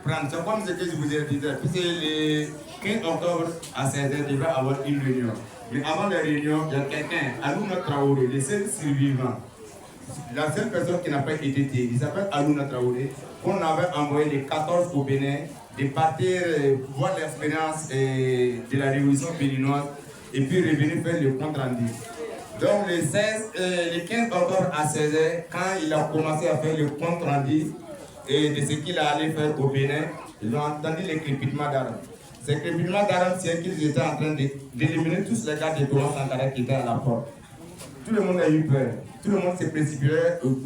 prendre. C'est comme ce que je vous ai dit. Puisque le 15 octobre à 16h, il va y avoir une réunion. Mais avant la réunion, il y a quelqu'un, Alouna Traoré, le seul survivant. La seule personne qui n'a pas été tuée, il s'appelle Alouna Traoré, qu'on avait envoyé les 14 au Bénin de partir voir l'expérience de la révolution béninoise et puis revenir faire le compte rendu. Donc le 15 octobre à 16h, quand il a commencé à faire le compte rendu et de ce qu'il allait faire au Bénin, ils ont entendu les crépitements d'armes. Ces crépitements d'armes, c'est qu'ils étaient en train d'éliminer tous les gars de Thomas Sankara qui étaient à la porte. Tout le monde a eu peur. Tout le monde s'est précipité,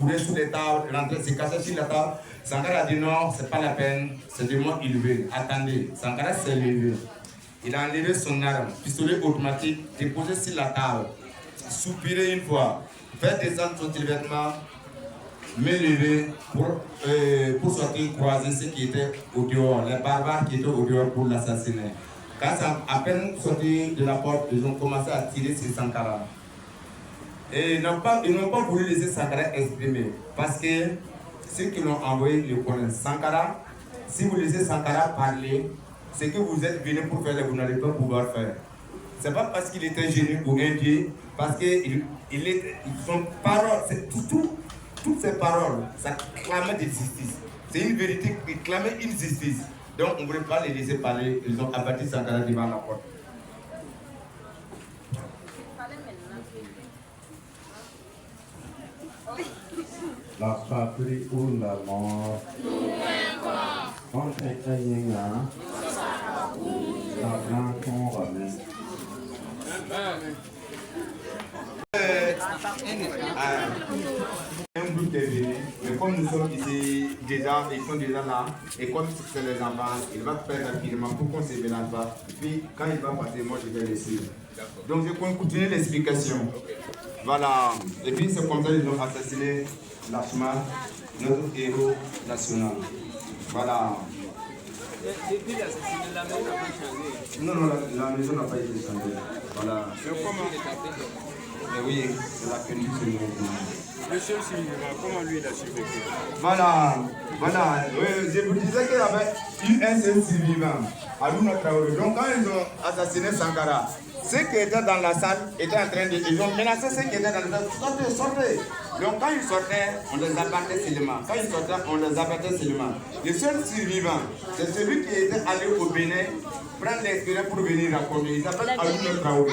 courait sous les tables, rentrait, s'est caché sur la table. Sankara a dit non, c'est pas la peine, c'est de moi élevé. Attendez, Sankara s'est levé. Il a enlevé son arme, pistolet automatique, déposé sur la table, soupiré une fois, fait descendre son vêtement, me lever pour sortir croiser ceux qui étaient au dehors, les barbares qui étaient au dehors pour l'assassiner. Quand ça a à peine sorti de la porte, ils ont commencé à tirer sur Sankara. Et ils n'ont pas voulu laisser Sankara exprimer. Parce que ceux qui l'ont envoyé le connaissent. Sankara, si vous laissez Sankara parler, c'est que vous êtes venu pour faire ce que vous n'allez pas pouvoir faire. Ce n'est pas parce qu'il était génie ou indien, parce que son parole, toutes ces paroles, ça clamait de justice. C'est une vérité qui clamait une justice. Donc on ne voulait pas les laisser parler. Ils ont abattu Sankara devant la porte. La patrie ou la mort, on est un la blanche on ramène. Un groupe est venu, mais comme nous sommes ici déjà, ils sont déjà là, et comme c'est les enfants, il va faire rapidement pour qu'on ne se mélange pas. Puis quand il va passer, moi je vais le suivre. Donc je vais continuer l'explication. Voilà, et puis c'est comme ça qu'ils ont assassiné Lachman, notre héros national. Voilà. Depuis l'assassinat, la maison n'a pas changé. Non, la maison n'a pas été changée. Voilà. Mais comment il est appelé? Mais oui, c'est la peine du Seigneur. Le seul survivant, comment lui il a survécu? Voilà. Je vous disais qu'il y avait eu un seul survivant, Alouna Traoré. Donc quand ils ont assassiné Sankara, ceux qui étaient dans la salle étaient en train de... Ils ont menacé ceux qui étaient dans la salle. Sortez. Donc quand ils sortaient, on les abattait seulement. Quand ils sortaient, on les abattait seulement. Le seul survivant, c'est celui qui était allé au Bénin prendre l'expérience pour venir raconter. Il s'appelle Alouna Traoré.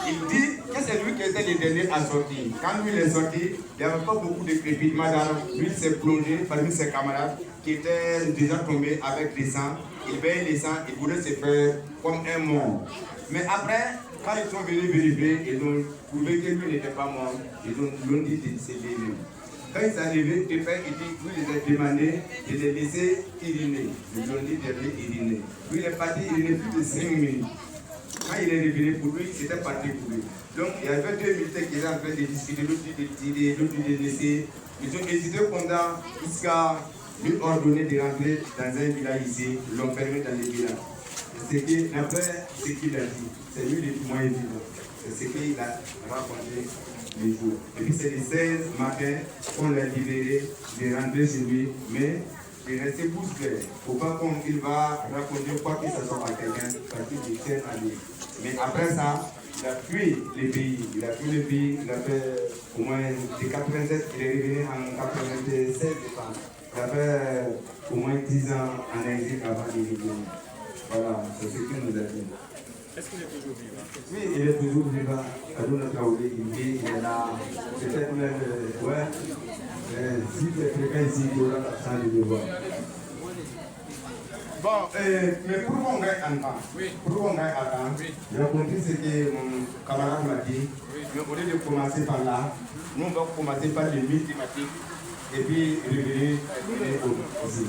Il dit que c'est lui qui était le dernier à sortir. Quand lui est sorti, il n'y avait pas beaucoup de crépitements d'armes. Lui s'est plongé parmi ses camarades qui étaient déjà tombés avec les sangs. Il veillait les sangs, il voulait se faire comme un mort. Mais après, quand ils sont venus vérifier, ils ont trouvé que lui n'était pas mort. Ils ont dit de se lever. Quand ils sont arrivés, il les a demandé de les laisser uriner. Ils ont dit de les uriner. Lui, il est parti uriner plus de 5 minutes. Quand il est revenu pour lui, c'était parti pour lui. Donc, il y avait deux militaires qui étaient en train de discuter, l'autre dit de tirer, l'autre dit de laisser. Ils ont hésité pendant jusqu'à lui ordonner de rentrer dans un village ici, l'ont fermé dans le village. Après ce qu'il a dit, c'est lui le témoin vivant. C'est ce qu'il a raconté les jours. Et puis c'est le 16 matin qu'on l'a libéré de rentrer chez lui, mais il restait bouche bée. Il ne faut pas qu'il va raconter quoi que ce soit à quelqu'un parce qu'il tient à lui. Mais après ça, il a fui le pays. Il a fait au moins de 87, il est revenu en 96 décembre. Il a fait au moins 10 ans en exil avant de revenir. Voilà, c'est ce qu'il nous a dit. Est-ce qu'il est toujours vivant? Oui, il est toujours vivant. Alouna Traoré, il est là. Peut-être même, ouais. Si tu es quelqu'un ici, il y aura la chance de le voir. Bon, mais pour qu'on gagne en temps, j'ai compris ce que mon camarade m'a dit. Mais au lieu de commencer par là, nous on va commencer par les mythes thématiques et puis revenir aussi.